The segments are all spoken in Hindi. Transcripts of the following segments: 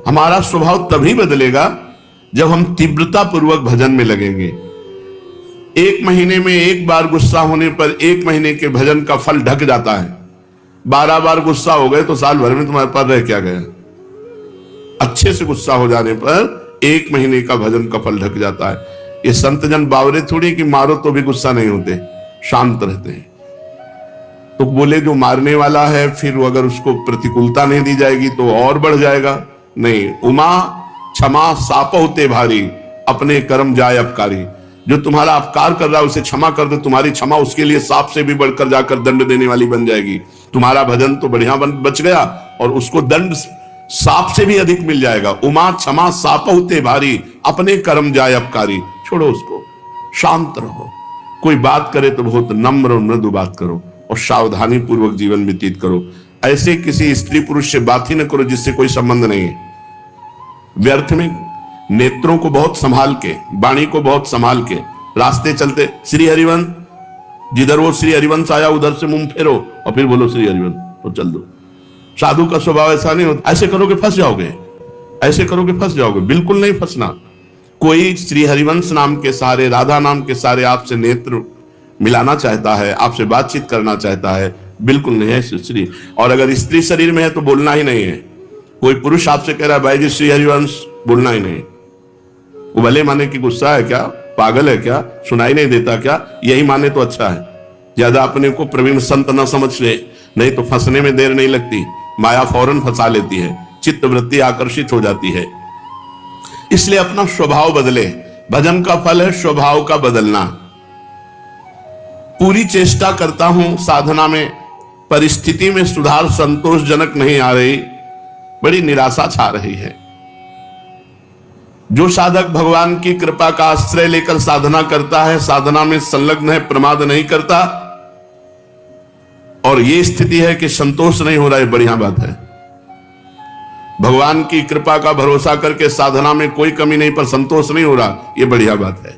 हमारा स्वभाव तभी बदलेगा जब हम तीव्रता पूर्वक भजन में लगेंगे। एक महीने में एक बार गुस्सा होने पर एक महीने के भजन का फल ढक जाता है। 12 बार गुस्सा हो गए तो साल भर में तुम्हारे पास रह क्या गया। अच्छे से गुस्सा हो जाने पर एक महीने का भजन का फल ढक जाता है। ये संत जन बावरे थोड़ी कि मारो तो भी गुस्सा नहीं होते, शांत रहते हैं। तो बोले जो मारने वाला है फिर अगर उसको प्रतिकूलता नहीं दी जाएगी तो और बढ़ जाएगा। नहीं, उमा क्षमा साप होते भारी, अपने कर्म जाए अपकारी। जो तुम्हारा अपकार कर रहा है उसे क्षमा कर दो, तुम्हारी क्षमा उसके लिए सांप से भी बढ़कर जाकर दंड देने वाली बन जाएगी। तुम्हारा भजन तो बढ़िया बच गया और उसको दंड सांप से भी अधिक मिल जाएगा। उमा क्षमा साप होते भारी, अपने कर्म जाए अपकारी। छोड़ो उसको, शांत रहो। कोई बात करे तो बहुत नम्र और मृदु बात करो और सावधानी पूर्वक जीवन व्यतीत करो। ऐसे किसी स्त्री पुरुष से बात ही न करो जिससे कोई संबंध नहीं है। व्यर्थ में नेत्रों को बहुत संभाल के, वाणी को बहुत संभाल के रास्ते चलते, श्री हरिवंश, जिधर वो श्री हरिवंश आया उधर से मुंह फेरो और फिर बोलो श्री हरिवंश तो चल दो। साधु का स्वभाव ऐसा नहीं होता। ऐसे करोगे फंस जाओगे, ऐसे करोगे फंस जाओगे। बिल्कुल नहीं फंसना। कोई श्री हरिवंश नाम के सहारे, राधा नाम के सहारे आपसे नेत्र मिलाना चाहता है, आपसे बातचीत करना चाहता है, बिल्कुल नहीं है श्री। और अगर स्त्री शरीर में है तो बोलना ही नहीं है। कोई पुरुष आपसे कह रहा है भाई जी श्री हरिवंश, बोलना ही नहीं। वो भले माने कि गुस्सा है क्या, पागल है क्या, सुनाई नहीं देता क्या, यही माने तो अच्छा है। ज्यादा अपने को प्रवीण संत न समझ ले, नहीं तो फंसने में देर नहीं लगती। माया फौरन फंसा लेती है, चित्त वृत्ति आकर्षित हो जाती है। इसलिए अपना स्वभाव बदले। भजन का फल है स्वभाव का बदलना। पूरी चेष्टा करता हूं साधना में, परिस्थिति में सुधार संतोषजनक नहीं आ रही, बड़ी निराशा छा रही है। जो साधक भगवान की कृपा का आश्रय लेकर साधना करता है, साधना में संलग्न है, प्रमाद नहीं करता, और ये स्थिति है कि संतोष नहीं हो रहा है, बढ़िया बात है। भगवान की कृपा का भरोसा करके साधना में कोई कमी नहीं पर संतोष नहीं हो रहा, ये बढ़िया बात है।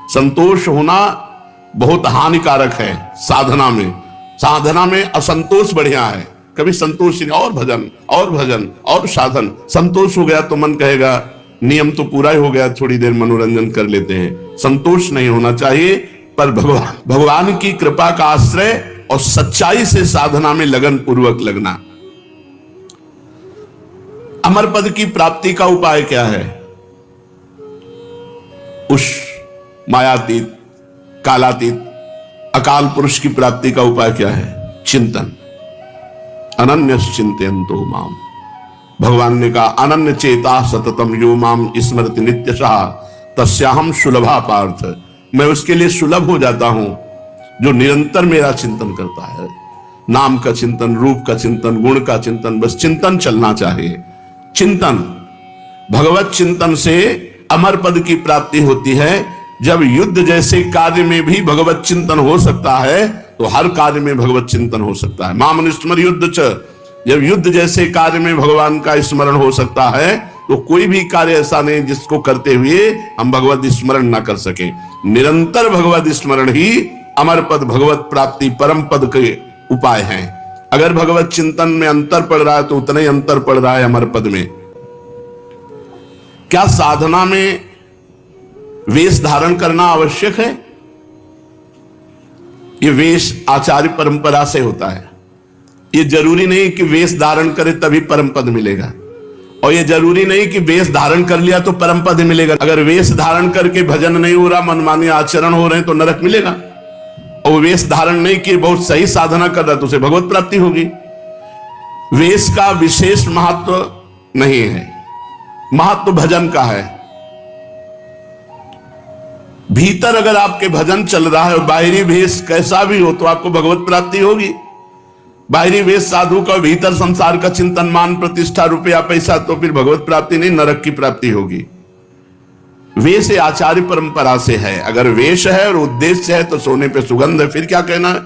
संतोष होना बहुत हानिकारक है साधना में। साधना में असंतोष बढ़िया है। कभी संतोष नहीं, और भजन और भजन और साधन। संतोष हो गया तो मन कहेगा नियम तो पूरा ही हो गया, थोड़ी देर मनोरंजन कर लेते हैं। संतोष नहीं होना चाहिए, पर भगवान की कृपा का आश्रय और सच्चाई से साधना में लगन पूर्वक लगना। अमर पद की प्राप्ति का उपाय क्या है? उस मायातीत, कालातीत, अकाल पुरुष की प्राप्ति का उपाय क्या है? चिंतन। अनन्यस चिंतयन्तो माम। भगवान ने कहा अनन्य चेता सततम यो माम स्मरति नित्यशः तस्याहम सुलभा पार्थ। मैं उसके लिए सुलभ हो जाता हूं जो निरंतर मेरा चिंतन करता है। नाम का चिंतन, रूप का चिंतन, गुण का चिंतन, बस चिंतन चलना चाहिए। चिंतन, भगवत चिंतन से अमर पद की प्राप्ति होती है। जब युद्ध जैसे कार्य में भी भगवत चिंतन हो सकता है तो हर कार्य में भगवत चिंतन हो सकता है। माम अनुस्मर युद्ध च। जब युद्ध जैसे कार्य में भगवान का स्मरण हो सकता है तो कोई भी कार्य ऐसा नहीं जिसको करते हुए हम भगवत स्मरण ना कर सके। निरंतर भगवत स्मरण ही अमर पद, भगवत प्राप्ति, परम पद के उपाय हैं। अगर भगवत चिंतन में अंतर पड़ रहा है तो उतना ही अंतर पड़ रहा है अमर पद में। क्या साधना में वेश धारण करना आवश्यक है? ये वेश आचार्य परंपरा से होता है। ये जरूरी नहीं कि वेश धारण करे तभी परम पद मिलेगा, और ये जरूरी नहीं कि वेश धारण कर लिया तो परम पद मिलेगा। अगर वेश धारण करके भजन नहीं हो रहा, मनमानी आचरण हो रहे हैं तो नरक मिलेगा। और वेश धारण नहीं किए, बहुत सही साधना कर रहा तो उसे भगवत प्राप्ति होगी। वेश का विशेष महत्व नहीं है, महत्व भजन का है। भीतर अगर आपके भजन चल रहा है और बाहरी वेश कैसा भी हो तो आपको भगवत प्राप्ति होगी। बाहरी वेश साधु का, भीतर संसार का चिंतन, मान प्रतिष्ठा, रुपया पैसा, तो फिर भगवत प्राप्ति नहीं, नरक की प्राप्ति होगी। वेश आचार्य परंपरा से है। अगर वेश है और उद्देश्य है तो सोने पे सुगंध है, फिर क्या कहना है।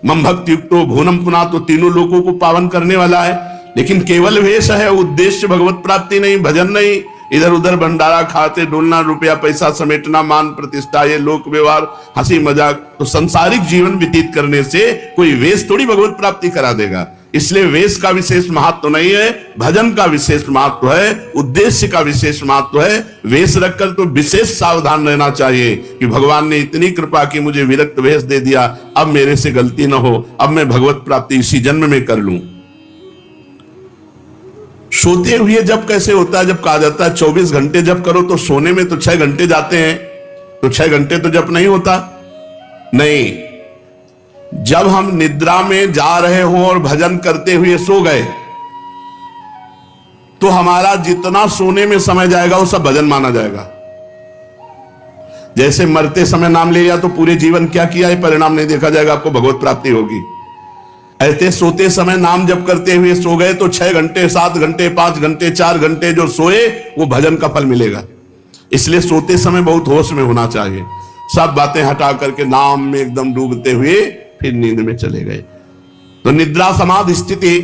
मम भक्ति युक्तो भुवनम पुना, तो तीनों लोगों को पावन करने वाला है। लेकिन केवल वेश है, उद्देश्य भगवत प्राप्ति नहीं, भजन नहीं, इधर उधर भंडारा खाते डोलना, रुपया पैसा समेटना, मान प्रतिष्ठा, ये लोक व्यवहार, हंसी मजाक, तो संसारिक जीवन व्यतीत करने से कोई वेश थोड़ी भगवत प्राप्ति करा देगा। इसलिए वेश का विशेष महत्व नहीं है, भजन का विशेष महत्व है, उद्देश्य का विशेष महत्व है। वेश रखकर तो विशेष सावधान रहना चाहिए कि भगवान ने इतनी कृपा की, मुझे विरक्त वेश दे दिया, अब मेरे से गलती न हो, अब मैं भगवत प्राप्ति इसी जन्म में कर लूं। सोते हुए जब कैसे होता है? जब कहा जाता है 24 घंटे जप करो, तो सोने में तो 6 घंटे जाते हैं, तो 6 घंटे तो जप नहीं होता। नहीं, जब हम निद्रा में जा रहे हो और भजन करते हुए सो गए, तो हमारा जितना सोने में समय जाएगा वो सब भजन माना जाएगा। जैसे मरते समय नाम ले लिया तो पूरे जीवन क्या किया है परिणाम नहीं देखा जाएगा, आपको भगवत प्राप्ति होगी। ऐसे सोते समय नाम जप करते हुए सो गए तो 6 घंटे, 7 घंटे, 5 घंटे, 4 घंटे जो सोए वो भजन का फल मिलेगा। इसलिए सोते समय बहुत होश में होना चाहिए, सब बातें हटा करके नाम में एकदम डूबते हुए फिर नींद में चले गए। तो निद्रा समाधि स्थिति,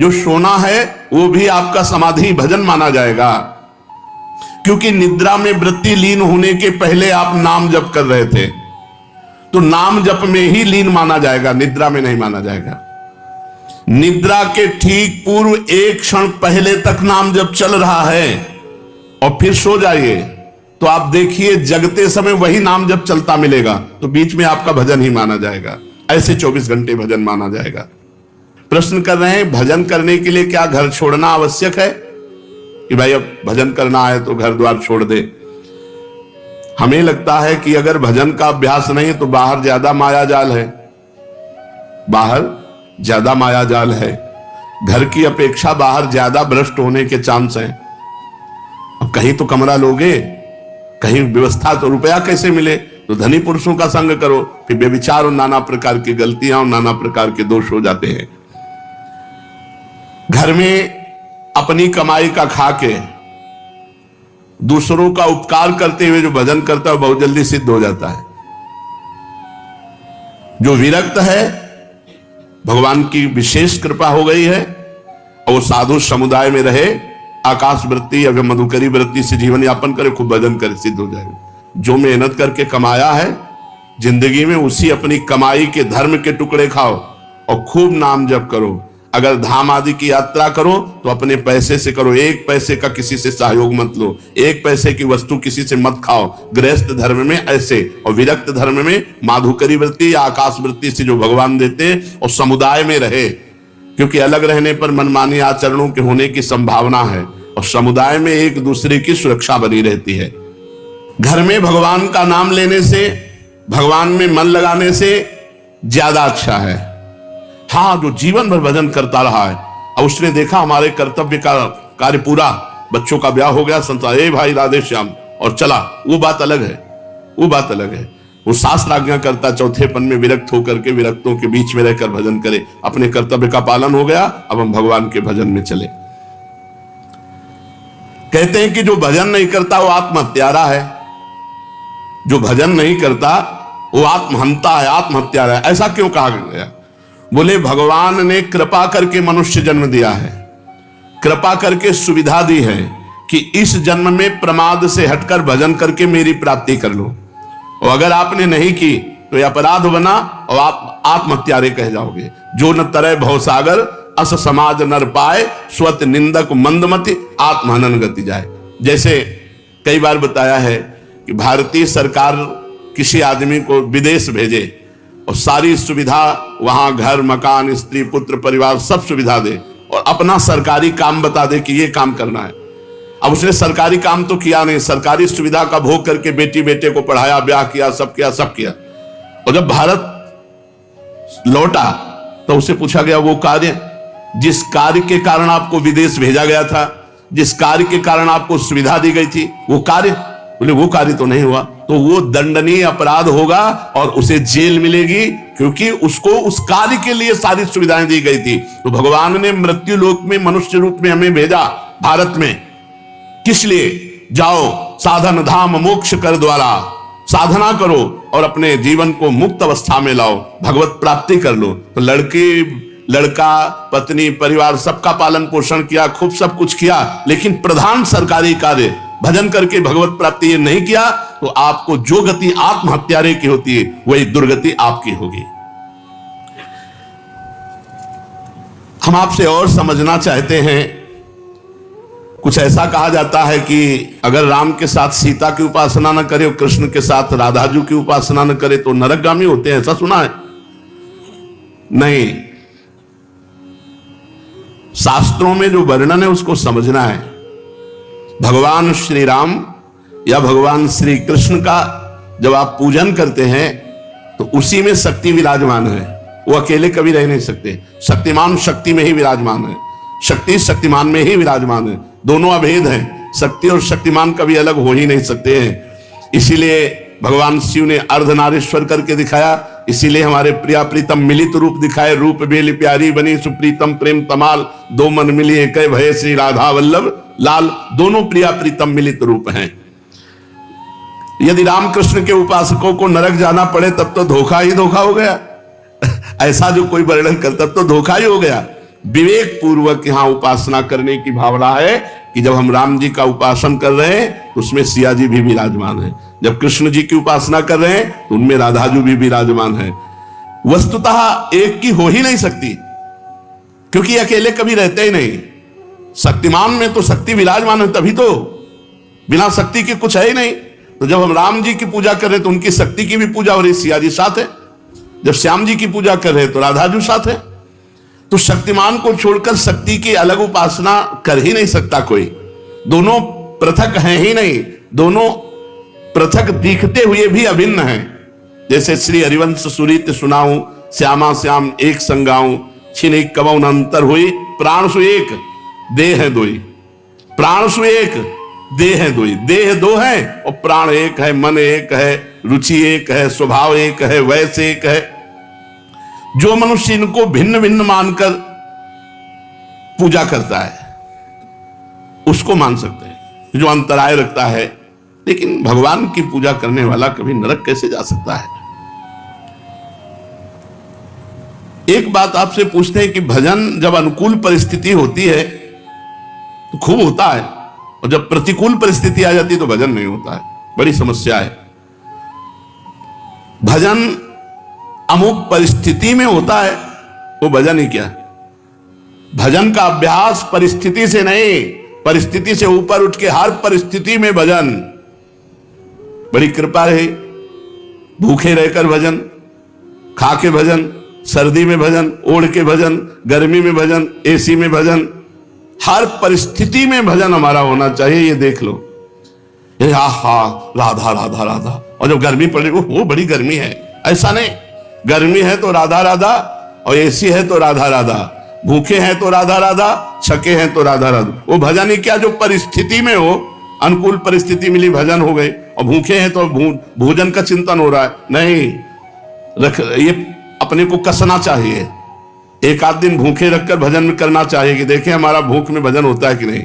जो सोना है वो भी आपका समाधि भजन माना जाएगा, क्योंकि निद्रा में वृत्ति लीन होने के पहले आप नाम जप कर रहे थे, तो नाम जप में ही लीन माना जाएगा, निद्रा में नहीं माना जाएगा। निद्रा के ठीक पूर्व 1 क्षण पहले तक नाम जप चल रहा है और फिर सो जाइए, तो आप देखिए जगते समय वही नाम जप चलता मिलेगा, तो बीच में आपका भजन ही माना जाएगा। ऐसे 24 घंटे भजन माना जाएगा। प्रश्न कर रहे हैं, भजन करने के लिए क्या घर छोड़ना आवश्यक है? कि भाई अब भजन करना है तो घर द्वार छोड़ दे। हमें लगता है कि अगर भजन का अभ्यास नहीं तो बाहर ज्यादा माया जाल है, बाहर ज्यादा माया जाल है, घर की अपेक्षा बाहर ज्यादा भ्रष्ट होने के चांस हैं। अब कहीं तो कमरा लोगे, कहीं व्यवस्था, तो रुपया कैसे मिले? तो धनी पुरुषों का संग करो, फिर बेविचार और नाना प्रकार की गलतियां और नाना प्रकार के दोष हो जाते हैं। घर में अपनी कमाई का खा के दूसरों का उपकार करते हुए जो भजन करता है बहुत जल्दी सिद्ध हो जाता है। जो विरक्त है, भगवान की विशेष कृपा हो गई है और वो साधु समुदाय में रहे, आकाश वृत्ति या मधुकरी वृत्ति से जीवन यापन करे, खूब भजन करे, सिद्ध हो जाएगा। जो मेहनत करके कमाया है जिंदगी में, उसी अपनी कमाई के धर्म के टुकड़े खाओ और खूब नाम जप करो। अगर धाम आदि की यात्रा करो तो अपने पैसे से करो, 1 पैसे का किसी से सहयोग मत लो, 1 पैसे की वस्तु किसी से मत खाओ। गृहस्थ धर्म में ऐसे, और विरक्त धर्म में माधुकरी वृत्ति या आकाश वृत्ति से जो भगवान देते, और समुदाय में रहे, क्योंकि अलग रहने पर मनमानी आचरणों के होने की संभावना है, और समुदाय में एक दूसरे की सुरक्षा बनी रहती है। घर में भगवान का नाम लेने से, भगवान में मन लगाने से ज्यादा अच्छा है। हाँ, जो जीवन भर भजन करता रहा है और उसने देखा हमारे कर्तव्य का कार्य पूरा, बच्चों का ब्याह हो गया, संसार, ए भाई राधे श्याम, और चला, वो बात अलग है, वो बात अलग है। वो शास्त्र आज्ञा करता चौथेपन में विरक्त होकर के विरक्तों के बीच में रहकर भजन करे, अपने कर्तव्य का पालन हो गया, अब हम भगवान के भजन में चले। कहते हैं कि जो भजन नहीं करता वो आत्महत्यारा है, जो भजन नहीं करता वो आत्महंता है, आत्महत्यारा है। ऐसा क्यों कहा गया? बोले भगवान ने कृपा करके मनुष्य जन्म दिया है, कृपा करके सुविधा दी है कि इस जन्म में प्रमाद से हटकर भजन करके मेरी प्राप्ति कर लो, और अगर आपने नहीं की तो यह अपराध बना और आप आत्महत्यारे कह जाओगे। जो न तरह भवसागर अस समाज नर पाए, स्वत निंदक मंदमति आत्महनन गति जाए। जैसे कई बार बताया है कि भारतीय सरकार किसी आदमी को विदेश भेजे और सारी सुविधा वहां, घर मकान स्त्री पुत्र परिवार सब सुविधा दे, और अपना सरकारी काम बता दे कि ये काम करना है। अब उसने सरकारी काम तो किया नहीं, सरकारी सुविधा का भोग करके बेटी बेटे को पढ़ाया, ब्याह किया, सब किया, सब किया, और जब भारत लौटा तो उसे पूछा गया वो कार्य, जिस कार्य के कारण आपको विदेश भेजा गया था, जिस कार्य के कारण आपको सुविधा दी गई थी, वो कार्य? बोले वो कार्य तो नहीं हुआ, तो वो दंडनीय अपराध होगा और उसे जेल मिलेगी, क्योंकि उसको उस कार्य के लिए सारी सुविधाएं दी गई थी। तो भगवान ने मृत्यु लोक में मनुष्य रूप में हमें भेजा भारत में, किस लिए? जाओ साधन धाम मोक्ष कर द्वारा, साधना करो और अपने जीवन को मुक्त अवस्था में लाओ, भगवत प्राप्ति कर लो। तो लड़का पत्नी परिवार सबका पालन पोषण किया, खूब सब कुछ किया, लेकिन प्रधान सरकारी कार्य भजन करके भगवत प्राप्ति ये नहीं किया, तो आपको जो गति आत्महत्यारे की होती है वही दुर्गति आपकी होगी। हम आपसे और समझना चाहते हैं। कुछ ऐसा कहा जाता है कि अगर राम के साथ सीता की उपासना न करे और कृष्ण के साथ राधाजू की उपासना न करे तो नरकगामी होते हैं, ऐसा सुना है? नहीं, शास्त्रों में जो वर्णन है उसको समझना है। भगवान श्री राम या भगवान श्री कृष्ण का जब आप पूजन करते हैं तो उसी में शक्ति विराजमान है, वो अकेले कभी रह नहीं सकते। शक्तिमान शक्ति में ही विराजमान है, शक्ति शक्तिमान में ही विराजमान है, दोनों अभेद हैं। शक्ति और शक्तिमान कभी अलग हो ही नहीं सकते हैं। इसीलिए भगवान शिव ने अर्धनारीश्वर करके दिखाया, इसीलिए हमारे प्रिया प्रीतम मिलित रूप दिखाए। रूप बेली प्यारी बनी सुप्रीतम प्रेम तमाल, दो मन मिली एक भय श्री राधा वल्लभ लाल। दोनों प्रिया प्रीतम मिलित रूप हैं। यदि रामकृष्ण के उपासकों को नरक जाना पड़े तब तो धोखा ही धोखा हो गया। ऐसा जो कोई वर्णन करता तो धोखा ही हो गया। विवेक पूर्वक यहां उपासना करने की भावना है कि जब हम राम जी का उपासन कर रहे हैं तो उसमें सिया जी भी विराजमान है, जब कृष्ण जी की उपासना कर रहे हैं तो उनमें राधाजू भी विराजमान है। वस्तुतः एक की हो ही नहीं सकती, क्योंकि अकेले कभी रहते ही नहीं। शक्तिमान में तो शक्ति विराजमान है, तभी तो, बिना शक्ति के कुछ है ही नहीं। तो जब हम राम जी की पूजा कर रहे हैं तो उनकी शक्ति की भी पूजा हो रही, सिया जी साथ है। जब श्याम जी की पूजा कर रहे हैं तो राधाजू साथ है। तो शक्तिमान को छोड़कर शक्ति की अलग उपासना कर ही नहीं सकता कोई। दोनों पृथक हैं ही नहीं, दोनों पृथक दिखते हुए भी अभिन्न हैं। जैसे श्री हरिवंश सुरीत सुनाऊं, श्यामा श्याम एक संगाऊं, छिन एक कबौन अंतर हुई, प्राण सु एक देह है दोई। प्राण सु एक देह है दोई, देह दो है और प्राण एक है, मन एक है, रुचि एक है, स्वभाव एक है, वैसे एक है। जो मनुष्य इनको भिन्न भिन्न मानकर पूजा करता है उसको मान सकते हैं, जो अंतराय रखता है। लेकिन भगवान की पूजा करने वाला कभी नरक कैसे जा सकता है? एक बात आपसे पूछते हैं कि भजन जब अनुकूल परिस्थिति होती है तो खूब होता है, और जब प्रतिकूल परिस्थिति आ जाती है तो भजन नहीं होता है। बड़ी समस्या है। भजन अमुक परिस्थिति में होता है, वो भजन ही क्या? भजन का अभ्यास परिस्थिति से नहीं, परिस्थिति से ऊपर उठ के हर परिस्थिति में भजन। बड़ी कृपा रही, भूखे रहकर भजन, खा के भजन, सर्दी में भजन, ओढ़ के भजन, गर्मी में भजन, एसी में भजन, हर परिस्थिति में भजन हमारा होना चाहिए। ये देख लो, ये आहा राधा राधा राधा, और जब गर्मी पड़ रही वो बड़ी गर्मी है, ऐसा नहीं। गर्मी है तो राधा राधा, और एसी है तो राधा राधा, भूखे हैं तो राधा राधा, छके हैं तो राधा राधा। वो भजन ही क्या जो परिस्थिति में हो, अनुकूल परिस्थिति मिली भजन हो गई, और भूखे हैं तो भोजन का चिंतन हो रहा है। नहीं, ये अपने को कसना चाहिए। एक आध दिन भूखे रखकर भजन करना चाहिए कि देखें हमारा भूख में भजन होता है कि नहीं।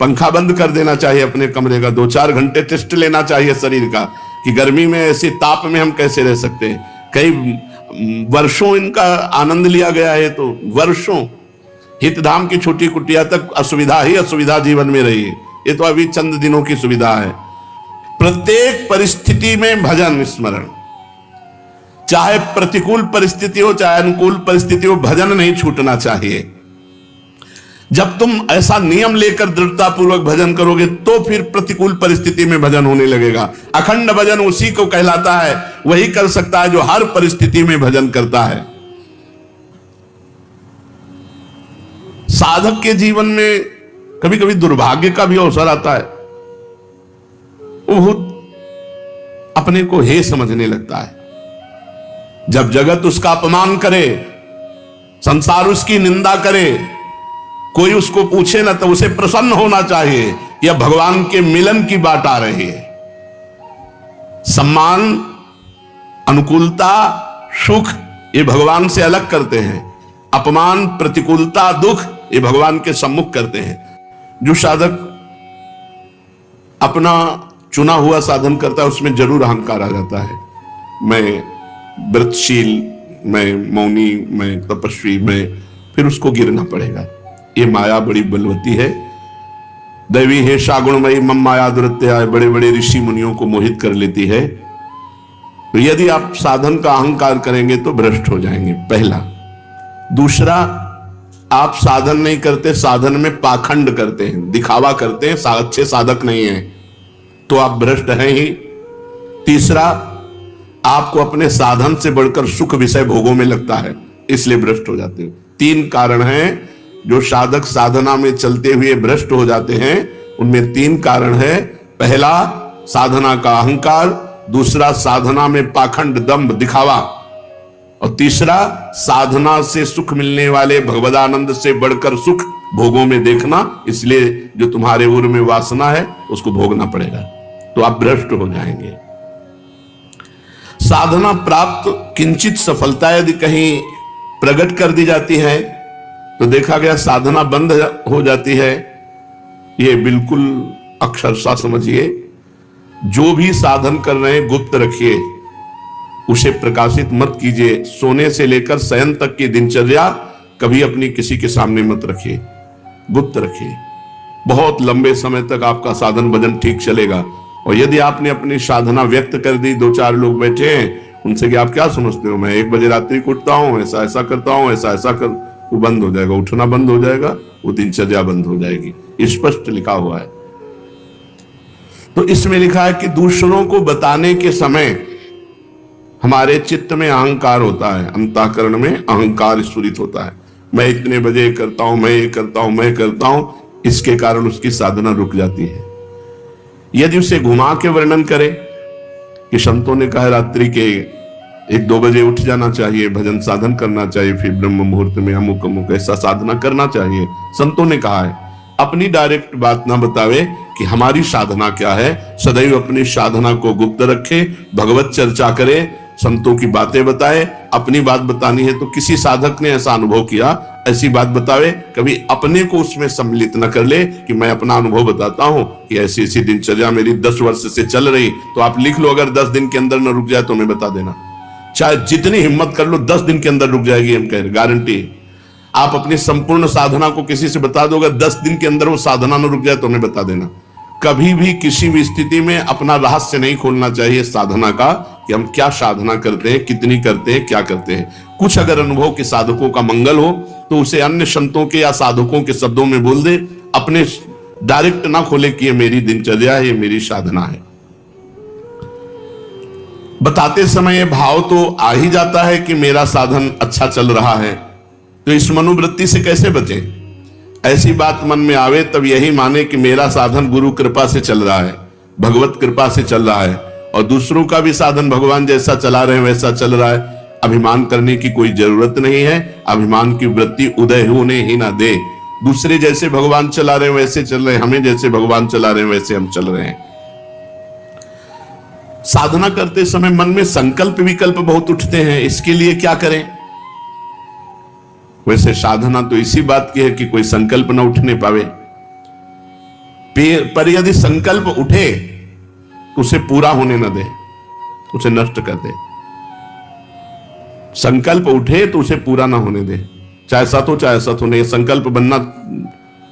पंखा बंद कर देना चाहिए अपने कमरे का, 2-4 घंटे टेस्ट लेना चाहिए शरीर का कि गर्मी में ऐसे ताप में हम कैसे रह सकते हैं। कई वर्षों इनका आनंद लिया गया है, तो वर्षों हितधाम की छोटी कुटिया तक असुविधा ही असुविधा जीवन में रही है। ये तो अभी चंद दिनों की सुविधा है। प्रत्येक परिस्थिति में भजन स्मरण, चाहे प्रतिकूल परिस्थिति हो चाहे अनुकूल परिस्थिति हो, भजन नहीं छूटना चाहिए। जब तुम ऐसा नियम लेकर दृढ़ता पूर्वक भजन करोगे तो फिर प्रतिकूल परिस्थिति में भजन होने लगेगा। अखंड भजन उसी को कहलाता है, वही कर सकता है जो हर परिस्थिति में भजन करता है। साधक के जीवन में कभी कभी दुर्भाग्य का भी अवसर आता है। वो अपने को हे समझने लगता है। जब जगत उसका अपमान करे, संसार उसकी निंदा करे, कोई उसको पूछे ना, तो उसे प्रसन्न होना चाहिए या भगवान के मिलन की बात आ रही है। सम्मान, अनुकूलता, सुख ये भगवान से अलग करते हैं। अपमान, प्रतिकूलता, दुख ये भगवान के सम्मुख करते हैं। जो साधक अपना चुना हुआ साधन करता है उसमें जरूर अहंकार आ जाता है। मैं व्रतशील, मैं मौनी, मैं तपस्वी, मैं, फिर उसको गिरना पड़ेगा। ये माया बड़ी बलवती है। दैवी है शागुणमयी मम माया दुरत्या, बड़े बड़े ऋषि मुनियों को मोहित कर लेती है। तो यदि आप साधन का अहंकार करेंगे तो भ्रष्ट हो जाएंगे, पहला। दूसरा, आप साधन नहीं करते, साधन में पाखंड करते हैं, दिखावा करते हैं, अच्छे साधक नहीं हैं, तो आप भ्रष्ट हैं ही। तीसरा, आपको अपने साधन से बढ़कर सुख विषय भोगों में लगता है, इसलिए भ्रष्ट हो जाते हैं। 3 कारण हैं जो साधक साधना में चलते हुए भ्रष्ट हो जाते हैं। उनमें 3 कारण है। पहला, साधना का अहंकार, दूसरा, साधना में पाखंड दंभ दिखावा, और तीसरा, साधना से सुख मिलने वाले भगवदानंद से बढ़कर सुख भोगों में देखना। इसलिए जो तुम्हारे उर में वासना है उसको भोगना पड़ेगा, तो आप भ्रष्ट हो जाएंगे। साधना प्राप्त किंचित सफलता यदि कहीं प्रकट कर दी जाती है तो देखा गया साधना बंद हो जाती है। ये बिल्कुल अक्षरशः समझिए, जो भी साधन कर रहे हैं गुप्त रखिए, उसे प्रकाशित मत कीजिए। सोने से लेकर शयन तक की दिनचर्या कभी अपनी किसी के सामने मत रखिए, गुप्त रखिए। बहुत लंबे समय तक आपका साधन भजन ठीक चलेगा। और यदि आपने अपनी साधना व्यक्त कर दी, 2-4 लोग बैठे हैं, उनसे कि आप क्या समझते हो, मैं 1 बजे रात्रि को उठता हूं, ऐसा ऐसा करता हूं, ऐसा ऐसा कर, वो बंद हो जाएगा, उठना बंद हो जाएगा, वो दिनचर्या बंद हो जाएगी। स्पष्ट लिखा हुआ है। तो इसमें लिखा है कि दूसरों को बताने के समय हमारे चित्त में अहंकार होता है, अंतःकरण में अहंकार स्फुरित होता है। मैं इतने बजे करता हूं, मैं ये करता हूं, मैं करता हूं, इसके कारण उसकी साधना रुक जाती है। यदि उसे घुमा के वर्णन करे कि संतों ने कहा रात्रि के 1-2 बजे उठ जाना चाहिए, भजन साधन करना चाहिए, फिर ब्रह्म मुहूर्त में अमुक अमुक ऐसा साधना करना चाहिए, संतों ने कहा है, अपनी डायरेक्ट बात ना बतावे कि हमारी साधना क्या है। सदैव अपनी साधना को गुप्त रखे, भगवत चर्चा करे, संतों की बातें बताए। अपनी बात बतानी है तो किसी साधक ने ऐसा अनुभव किया, ऐसी बात बतावे। कभी अपने को उसमें सम्मिलित न कर ले कि मैं अपना अनुभव बताता हूं कि ऐसी ऐसी दिनचर्या मेरी 10 वर्ष से चल रही। तो आप लिख लो, अगर 10 दिन के अंदर न रुक जाए तो मैं बता देना, चाहे जितनी हिम्मत कर लो, 10 दिन के अंदर रुक जाएगी, हम कह रहे, गारंटी। आप अपनी संपूर्ण साधना को किसी से बता दो, अगर 10 दिन के अंदर वो साधना न रुक जाए तो मैं बता देना। कभी भी किसी भी स्थिति में अपना रहस्य नहीं खोलना चाहिए साधना का, कि हम क्या साधना करते हैं, कितनी करते हैं, क्या करते हैं। कुछ अगर अनुभव के साधकों का मंगल हो तो उसे अन्य संतों के या साधकों के शब्दों में बोल दे, अपने डायरेक्ट ना खोले कि ये मेरी दिनचर्या है, ये मेरी साधना है। बताते समय भाव तो आ ही जाता है कि मेरा साधन अच्छा चल रहा है, तो इस मनोवृत्ति से कैसे बचे। ऐसी बात मन में आवे तब यही माने कि मेरा साधन गुरु कृपा से चल रहा है, भगवत कृपा से चल रहा है, और दूसरों का भी साधन भगवान जैसा चला रहे हैं वैसा चल रहा है। अभिमान करने की कोई जरूरत नहीं है। अभिमान की वृत्ति उदय होने ही ना दे। दूसरे जैसे भगवान चला रहे हैं वैसे चल रहे हैं, हमें जैसे भगवान चला रहे हैं वैसे हम चल रहे हैं। साधना करते समय मन में संकल्प विकल्प बहुत उठते हैं, इसके लिए क्या करें। वैसे साधना तो इसी बात की है कि कोई संकल्प न उठने पावे, पर यदि संकल्प उठे तो उसे पूरा होने न दे, उसे नष्ट कर दे। संकल्प उठे तो उसे पूरा ना होने दे, चाहे सत हो चाहे असत हो। नहीं, संकल्प बनना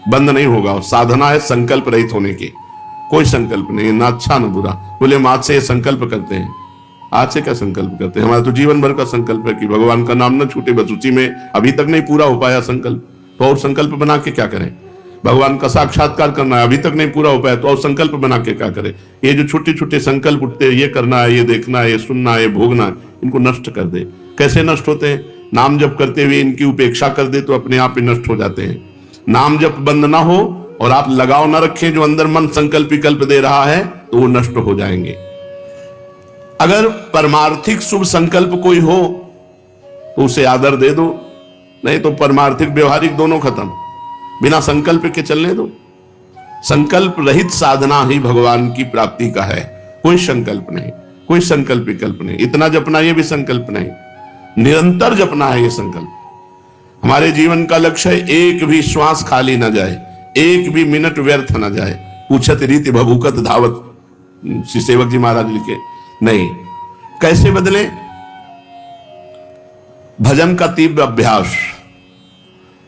बंद नहीं होगा। साधना है संकल्प रहित होने की, कोई संकल्प नहीं, ना अच्छा ना बुरा। बोले हम आज से ये संकल्प करते हैं, आज से क्या संकल्प करते हैं, हमारा तो जीवन भर का संकल्प है कि भगवान का नाम न छूटे, बस उसी में। अभी तक नहीं पूरा हो पाया संकल्प, तो और संकल्प बना के क्या करें। भगवान का साक्षात्कार करना है, अभी तक नहीं पूरा हो पाया, तो और संकल्प बना के क्या करें। ये जो छोटे छोटे संकल्प उठते हैं, ये करना है, ये देखना है, ये सुनना है, ये भोगना है, इनको नष्ट कर दे। कैसे नष्ट होते हैं। नाम जप करते हुए इनकी उपेक्षा कर दे तो अपने आप ही नष्ट हो जाते हैं। नाम जप बंद ना हो और आप लगाव ना रखें जो अंदर मन संकल्प विकल्प दे रहा है, तो वो नष्ट हो जाएंगे। अगर परमार्थिक शुभ संकल्प कोई हो तो उसे आदर दे दो, नहीं तो परमार्थिक व्यवहारिक दोनों खत्म, बिना संकल्प के चलने दो। संकल्प रहित साधना ही भगवान की प्राप्ति का है। कोई संकल्प नहीं, कोई संकल्प विकल्प नहीं। इतना जपना ये भी संकल्प नहीं, निरंतर जपना है ये संकल्प। हमारे जीवन का लक्ष्य है एक भी श्वास खाली ना जाए, एक भी मिनट व्यर्थ ना जाए। पूछत रीति भभूकत धावत, श्री सेवक जी महाराज लिखे। नहीं, कैसे बदले। भजन का तीव्र अभ्यास।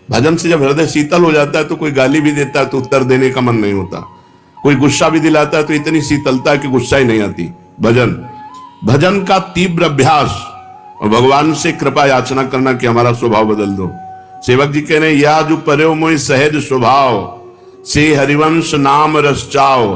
भजन से जब हृदय शीतल हो जाता है तो कोई गाली भी देता है तो उत्तर देने का मन नहीं होता, कोई गुस्सा भी दिलाता है तो इतनी शीतलता है कि गुस्सा ही नहीं आती। भजन का तीव्र अभ्यास और भगवान से कृपा याचना करना कि हमारा स्वभाव बदल दो। सेवक जी कह रहे हैं, या जो पर्यो मोहि सहज स्वभाव, से हरिवंश नाम रस चाओ,